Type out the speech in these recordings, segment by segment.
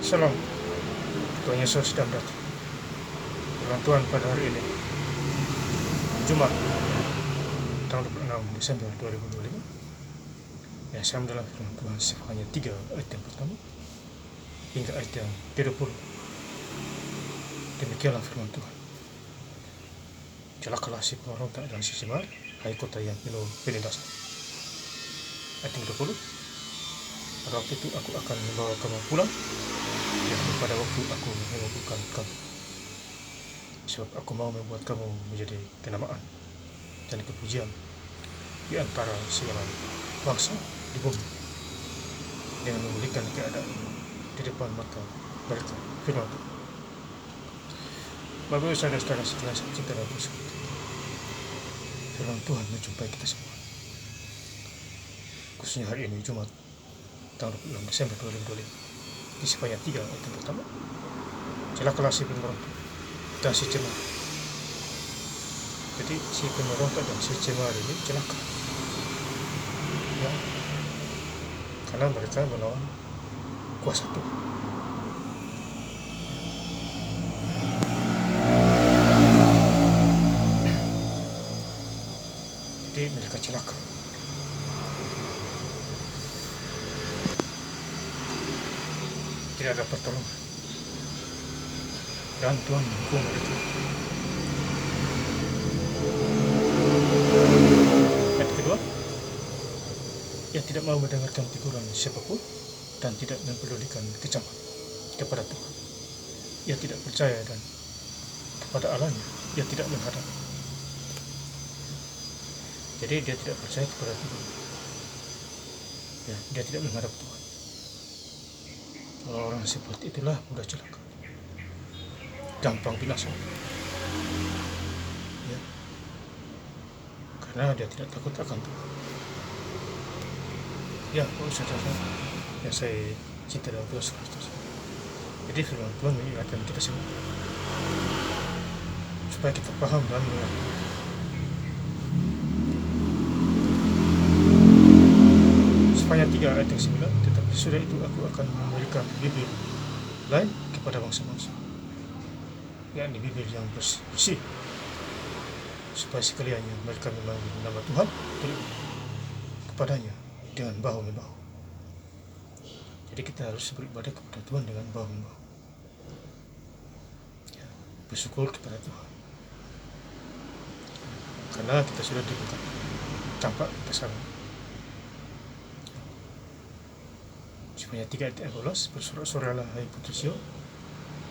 Salam, Tuhan Yesus sedang datang. Firman Tuhan pada hari ini, Jumat, tanggal 26 Desember 2025. Yang saya dalam firman Tuhan hanya 3 ayat yang pertama hingga ayat yang 30. Demikianlah firman Tuhan. Celakalah si pemberontak dan si cemar, hai kota yang penuh penindasan. Ayat yang 20. Pada waktu itu aku akan membawa kamu pulang, dan pada waktu aku mengumpulkan kamu. Sebab aku mau membuat kamu menjadi kenamaan dan kepujian di antara segala bangsa di bumi, dengan memulihkan keadaan di depan mata mereka. Firman Tuhan. Bapak Ibu saudara-saudara setelah cinta dan bersekutu, firman Tuhan menjumpai kita semua. Khususnya hari ini Jumat, tanggal 26 Desember 2025. Di sebanyak 3 ayat yang pertama, celakalah si pemberontak dan si cemar. Jadi si pemberontak dan si cemar ini celaka, ya, karena mereka melawan kuasa Tuhan. Jadi mereka celaka. Tidak ada pertolongan, dan Tuhan menghukum mereka. Ayat kedua, ia tidak mau mendengarkan teguran siapapun dan tidak mempedulikan kecaman kepada Tuhan. Ia tidak percaya dan kepada Allahnya ia tidak menghadap. Jadi dia tidak percaya kepada Tuhan, ya, dia tidak menghadap Tuhan. Orang seperti itulah mudah celaka, gampang binasa, ya, karena dia tidak takut akan Tuhan. Ya, saudara yang saya cinta dalam Tuhan Kristus. Jadi firman Tuhan mengingatkan kita semua supaya kita paham dan mengerti. Sebanyak 3 ayat yang 9, tetapi sudah itu aku akan memberikan bibir lain kepada bangsa-bangsa, yakni bibir yang bersih, supaya sekaliannya mereka memanggil nama Tuhan kepadanya dengan bahu-membahu. Jadi kita harus beribadah kepada Tuhan dengan bahu-membahu, ya, bersyukur kepada Tuhan, karena kita sudah dibuka campak kita sana. Sebanyak 3 ayat 12, bersorak-soraklah hai putri Sion,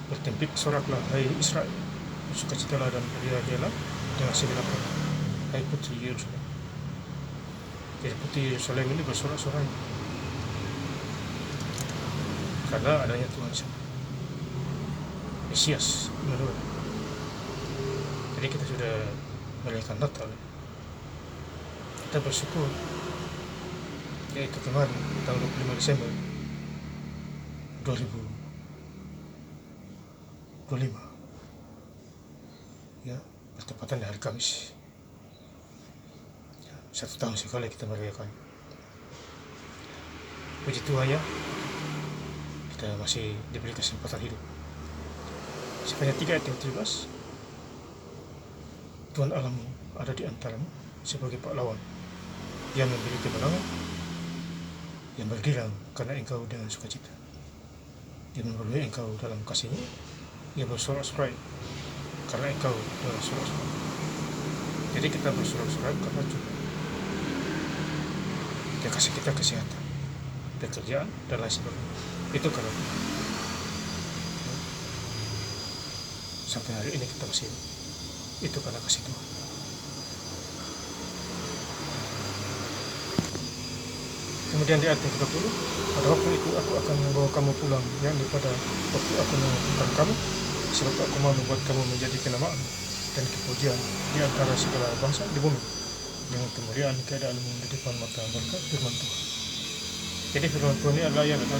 bertempik soraklah hai Israel, bersukacitalah dan berbahagialah dengan segala kata hai putri Yerusalem. Jadi putri Yerusalem ini bersorak-sorai karena adanya Tuhan sama, Mesias menurut. Jadi kita sudah merayakan Natal, kita bersyukur, yaitu kemarin tanggal 25 Desember 2025, ya, bertepatan di hari Kamis, ya, 1 tahun sekali kita merayakan. Puji Tuhan, ya, kita masih diberi kesempatan hidup. Sebanyak 3 ayat yang 13, Tuhan Allahmu ada di antaramu sebagai pahlawan yang memberi kemenangan, yang bergirang karena engkau dengan sukacita. Dia memenuhi engkau dalam kasih-Nya, ia bersorak-sorai karena engkau dengan sorak-sorai. Jadi kita bersorak-sorai karena juga dia kasih kita kesehatan, pekerjaan, dan lain sebagainya. Itu karena Tuhan. Sampai hari ini kita masih hidup, itu karena kasih Tuhan. Kemudian di ayat yang 30, pada waktu itu aku akan membawa kamu pulang, yakni pada waktu aku mengumpulkan kamu, sebab aku mau membuat kamu menjadi kenamaan dan kepujian di antara segala bangsa di bumi, dengan kemuliaan keadaanmu di depan mata mereka. Firman Tuhan. Jadi firman Tuhan ini adalah yang datang.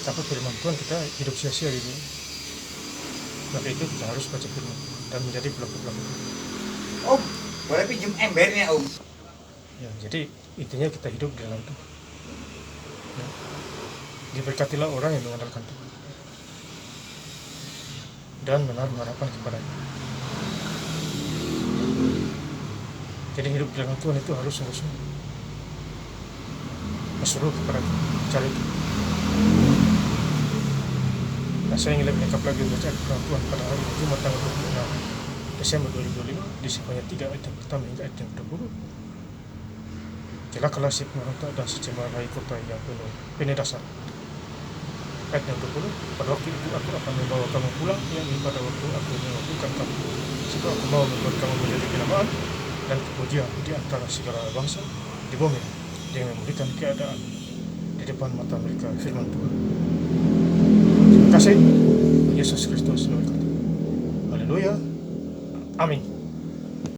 Tapi firman Tuhan kita hidup sia-sia di dunia. Maka itu kita harus baca firman dan menjadi pelaku-pelaku. Om, boleh pinjam embernya Om? Ya, jadi intinya kita hidup di dalam Tuhan, ya. Diberkatilah orang yang mengandalkan Tuhan dan menaruh harapan kepadanya. Jadi hidup dengan Tuhan itu harus sungguh-sungguh berseru kepada Tuhan, cari Tuhan. Nah, saya ingin lebih lengkap lagi bacaan firman Tuhan pada hari Jumat tanggal 26 Desember 2025 di Sefanaya 3 ayat yang pertama hingga ayat yang ke-20. Celakalah si pemberontak dan si cemarahi kota yang penuh penindasan. Ayat yang ke-20, pada waktu itu aku akan membawa kamu pulang, yakni pada waktu aku mengumpulkan kamu, sebab aku mau membuat kamu menjadi kenamaan dan kepujian di antara segala bangsa di bumi, dengan memberikan keadaan di depan mata mereka. Firman Tuhan. Terima kasih. Yesus Kristus memberkati. Haleluya. Amin.